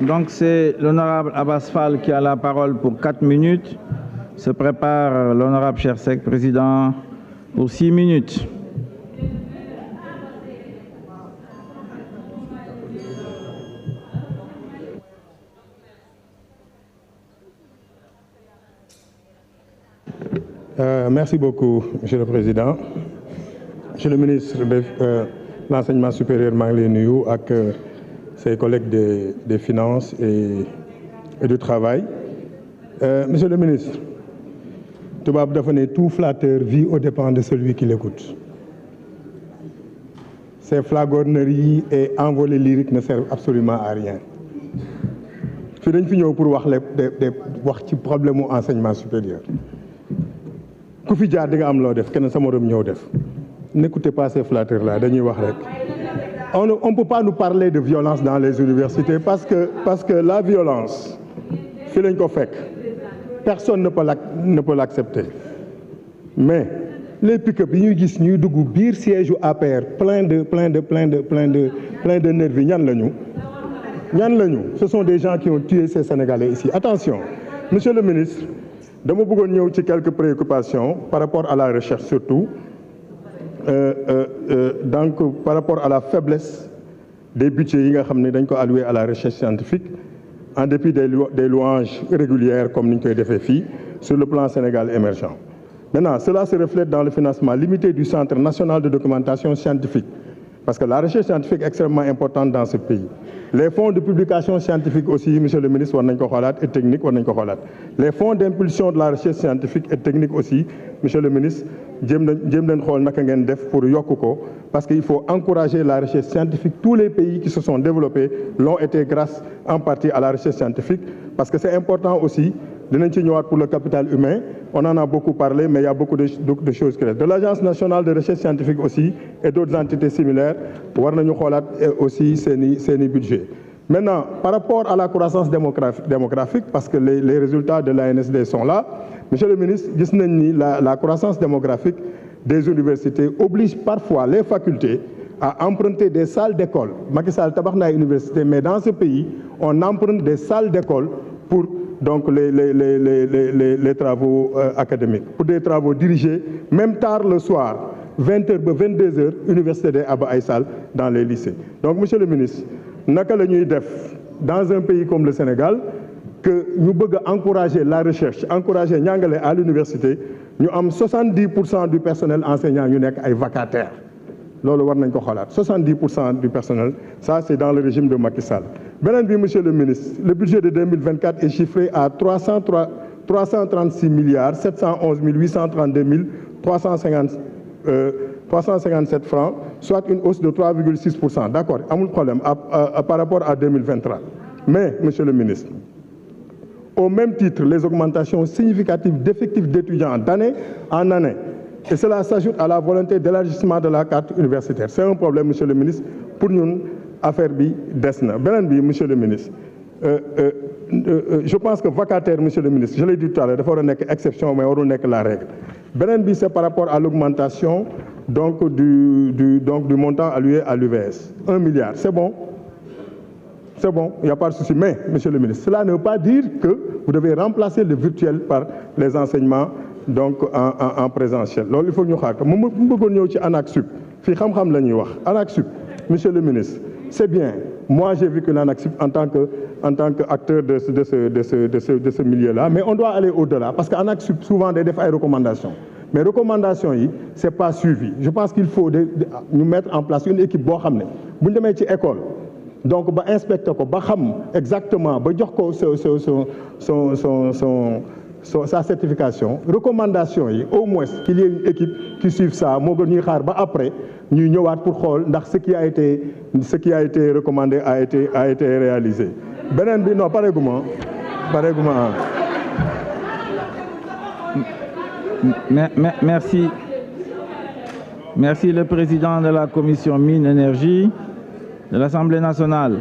Donc c'est l'honorable Abass Fall qui a la parole pour 4 minutes. Se prépare l'honorable Chersek, président, pour 6 minutes. Merci beaucoup, Monsieur le Président. Monsieur le ministre de l'Enseignement supérieur, maa ngi lay nuyu ak ses collègues des Finances et du Travail. Monsieur le ministre, tubaab dafa ne tout flatteur vit aux dépens de celui qui l'écoute. Ces flagorneries et envolées lyriques ne servent absolument à rien. Fii dañ fi ñëw pour wax ci problème mu enseignement supérieur. Ku fi jaar di nga am loo def kenn sa morom ñëw def. N'écoutez pas ces flatteurs-là, dañuy wax rek. On ne peut pas nous parler de violence dans les universités parce que la violence, fi lañ ko fekk. Personne ne peut l'accepter. Mais les pick-up yi ñuy gis ñuy dugg biir siège u APR plein de nervis ñan lañu. Ce sont des gens qui ont tué ces Sénégalais ici. Attention, Monsieur le ministre, dama bëggoon ñëw ci quelques préoccupations par rapport à la recherche surtout. Donc par rapport à la faiblesse des budgets yi nga xam ne dañ ko alloué à la recherche scientifique en dépit des louanges régulières comme ni ñu koy defee fii sur le plan Sénégal émergent. Maintenant, cela se reflète dans le financement limité du Centre national de documentation scientifique parce que la recherche scientifique est extrêmement importante dans ce pays. Les fonds de publication scientifique aussi, Monsieur le ministre, war nañ ko xoolaat et technique war nañ ko xoolaat. Les fonds d'impulsion de la recherche scientifique et technique aussi, Monsieur le ministre, jéem leen xool naka ngeen def pour yokk ko parce qu'il faut encourager la recherche scientifique. Tous les pays qui se sont développés l'ont été grâce en partie à la recherche scientifique parce que c'est important aussi. Dinañ ci ñëwaat pour le capital humain, on en a beaucoup parlé, mais il y a beaucoup de choses qui restent. De l'Agence nationale de recherche scientifique aussi et d'autres entités similaires, war nañu xoolaat aussi seeni budget. Maintenant, par rapport à la croissance démographique, parce que les résultats de l'ANSD sont là, Monsieur le ministre, gis nañ ni la croissance démographique des universités oblige parfois les facultés à emprunter des salles d'école. Macky Sall tabax na ay université, mais dans ce pays, on emprunte des salles d'école pour donc les travaux académiques, pour des travaux dirigés, même tard le soir, 20h ba 22h, université de Aba ay salle dans les lycées. Donc, Monsieur le ministre, naka la ñuy def dans un pays comme le Sénégal que ñu bëgg a encourager la recherche, encourager njàngale à l'université, ñu am 70% du personnel enseignant ñu nekk ay vacataires. Loolu war nañ ko xoolaat 70% du personnel, ça c'est dans le régime de Macky Sall. Beneen bi, Monsieur le ministre, le budget de 2024 est chiffré à 336 milliards 711 832 357 francs, soit une hausse de 3,6%. D'accord, amul problème par rapport à 2023. Mais, Monsieur le ministre, au même titre, les augmentations significatives d'effectifs d'étudiants d'année en année, et cela s'ajoute à la volonté d'élargissement de la carte universitaire. C'est un problème, Monsieur le ministre, pour nous, affaire bi des na. Beneen bi, Monsieur le ministre, je pense que vacataire, Monsieur le ministre, je l'ai dit tout à l'heure, dafa war a nekk exception, mais warul nekk la règle. Beneen bi, c'est par rapport à l'augmentation donc du montant alloué à l'UVS. 1 milliard, c'est bon. C'est bon, il n'y a pas de souci. Mais, Monsieur le ministre, cela ne veut pas dire que vous devez remplacer le virtuel par les enseignements donc en présentiel. Alors, il faut que nous fassions. Nous avons dit ANAQ-Sup. ANAQ-Sup, Monsieur le ministre, c'est bien. Moi, j'ai vécu l'ANAQ-Sup en tant qu'acteur de ce milieu-là. Mais on doit aller au-delà. Parce qu'ANAQ-Sup, souvent, des recommandations. Mais recommandations, ce n'est pas suivi. Je pense qu'il faut nous mettre en place une équipe. Si nous sommes dans l'école, donc, ba inspecter ko, ba xam exactement, ba jox ko sa certification, recommandation yi, au moins qu'il y ait une équipe qui suive ça, moo gën ñuy xaar ba après ñuy ñëwaat pour xool ndax ce qui a été recommandé a été réalisé. Beneen bi non pareeguma. Merci le président de la commission mine énergie de l'Assemblée nationale.